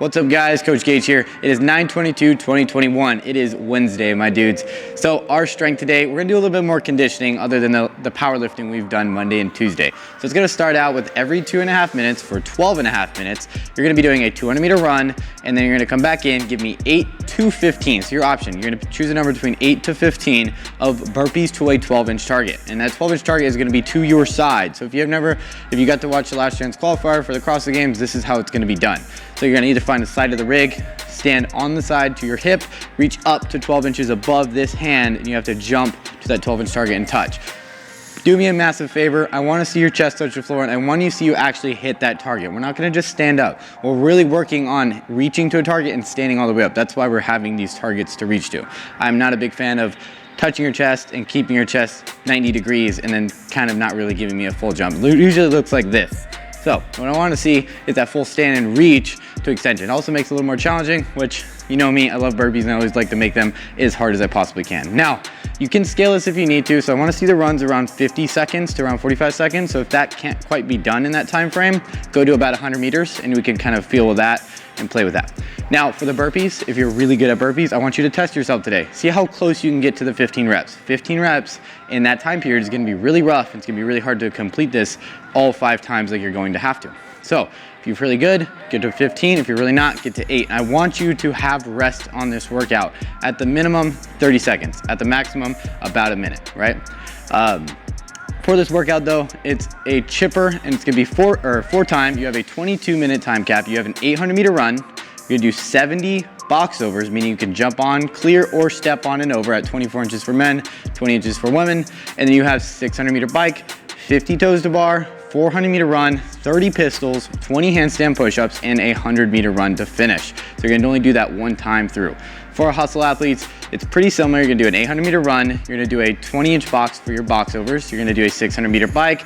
What's up guys, Coach Gage here. It is 9/22/2021. It is Wednesday, my dudes. So our strength today, we're gonna do a little bit more conditioning other than the powerlifting we've done Monday and Tuesday. So it's gonna start out with every 2.5 minutes for 12.5 minutes. You're gonna be doing a 200-meter run, and then you're gonna come back in, give me 8 to 15. So your option, you're gonna choose a number between 8 to 15 of burpees to a 12-inch target. And that 12-inch target is gonna be to your side. So if you got to watch the last chance qualifier for the CrossFit Games, this is how it's gonna be done. So you're gonna need to find the side of the rig, stand on the side to your hip, reach up to 12 inches above this hand, and you have to jump to that 12-inch target and touch. Do me a massive favor. I wanna see your chest touch the floor, and I want to see you actually hit that target. We're not gonna just stand up. We're really working on reaching to a target and standing all the way up. That's why we're having these targets to reach to. I'm not a big fan of touching your chest and keeping your chest 90 degrees and then kind of not really giving me a full jump. It usually looks like this. So what I want to see is that full stand and reach to extension. It also makes it a little more challenging, which you know me, I love burpees and I always like to make them as hard as I possibly can. Now, you can scale this if you need to. So I want to see the runs around 50 seconds to around 45 seconds. So if that can't quite be done in that time frame, go to about 100 meters and we can kind of feel with that and play with that. Now for the burpees, if you're really good at burpees, I want you to test yourself today. See how close you can get to the 15 reps. 15 reps in that time period is gonna be really rough. It's gonna be really hard to complete this all 5 times like you're going to have to. So if you're really good, get to 15. If you're really not, get to 8. I want you to have rest on this workout. At the minimum, 30 seconds. At the maximum, about a minute, right? For this workout though, it's a chipper and it's gonna be four time. You have a 22-minute time cap. You have an 800-meter run. You're gonna do 70 boxovers, meaning you can jump on, clear, or step on and over at 24 inches for men, 20 inches for women. And then you have 600-meter bike, 50 toes to bar, 400-meter run, 30 pistols, 20 handstand push-ups, and a 100-meter run to finish. So you're gonna only do that one time through. For our hustle athletes, it's pretty similar. You're gonna do an 800-meter run, you're gonna do a 20-inch box for your boxovers, you're gonna do a 600-meter bike,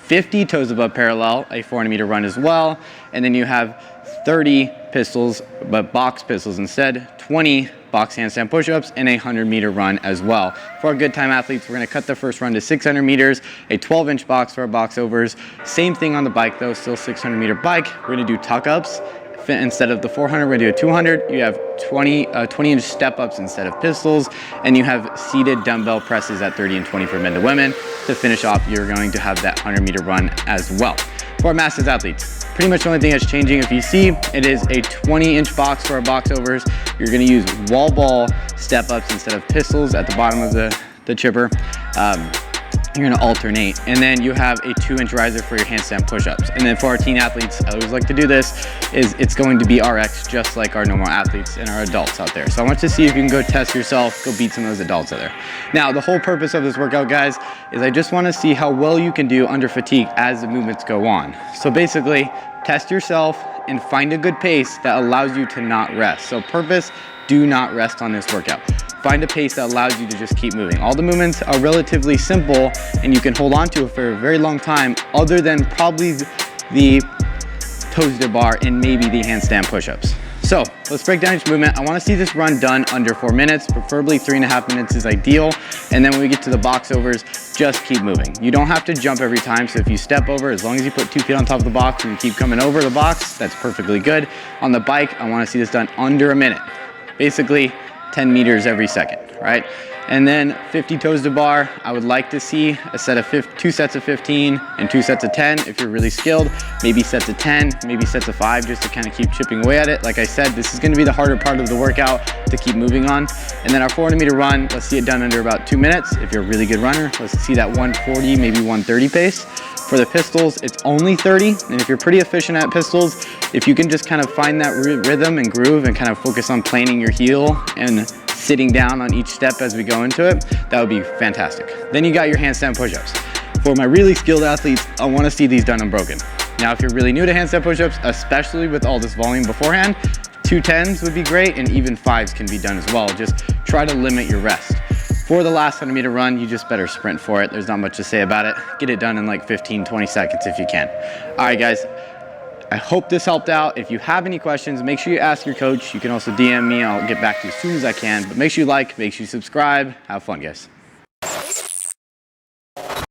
50 toes above parallel, a 400-meter run as well, and then you have 30 pistols, but box pistols instead, 20 box handstand push-ups, and a 100-meter run as well. For our good time athletes, we're gonna cut the first run to 600 meters, a 12-inch box for our boxovers. Same thing on the bike though, still 600-meter bike. We're gonna do tuck-ups. Instead of the 400, we're gonna do a 200. You have 20-inch step-ups instead of pistols, and you have seated dumbbell presses at 30 and 20 for men to women. To finish off, you're going to have that 100-meter run as well. For our masters athletes, pretty much the only thing that's changing, if you see, it is a 20-inch box for our boxovers. You're gonna use wall ball step-ups instead of pistols at the bottom of the chipper. You're gonna alternate, and then you have a 2-inch riser for your handstand push-ups. And then for our teen athletes, I always like to do this, is it's going to be RX just like our normal athletes and our adults out there. So I want to see if you can go test yourself, go beat some of those adults out there. Now, the whole purpose of this workout, guys, is I just wanna see how well you can do under fatigue as the movements go on. So basically, test yourself and find a good pace that allows you to not rest. So purpose, do not rest on this workout. Find a pace that allows you to just keep moving. All the movements are relatively simple and you can hold on to it for a very long time, other than probably the toes to bar and maybe the handstand push-ups. So let's break down each movement. I wanna see this run done under 4 minutes, preferably 3.5 minutes is ideal. And then when we get to the boxovers, just keep moving. You don't have to jump every time. So if you step over, as long as you put 2 feet on top of the box and you keep coming over the box, that's perfectly good. On the bike, I wanna see this done under a minute. Basically, 10 meters every second, right? And then 50 toes to bar, I would like to see a set of 2 sets of 15 and 2 sets of 10 if you're really skilled, maybe sets of 10, maybe sets of 5 just to kind of keep chipping away at it. Like I said, this is gonna be the harder part of the workout to keep moving on. And then our 400-meter run, let's see it done under about 2 minutes. If you're a really good runner, let's see that 140, maybe 130 pace. For the pistols, it's only 30, and if you're pretty efficient at pistols, if you can just kind of find that rhythm and groove and kind of focus on planing your heel and sitting down on each step as we go into it, that would be fantastic. Then you got your handstand push-ups. For my really skilled athletes, I wanna see these done unbroken. Now, if you're really new to handstand push-ups, especially with all this volume beforehand, 2 10s would be great, and even 5s can be done as well. Just try to limit your rest. For the last 100-meter run, you just better sprint for it. There's not much to say about it. Get it done in like 15, 20 seconds if you can. All right, guys. I hope this helped out. If you have any questions, make sure you ask your coach. You can also DM me. I'll get back to you as soon as I can. But make sure you like, make sure you subscribe. Have fun, guys.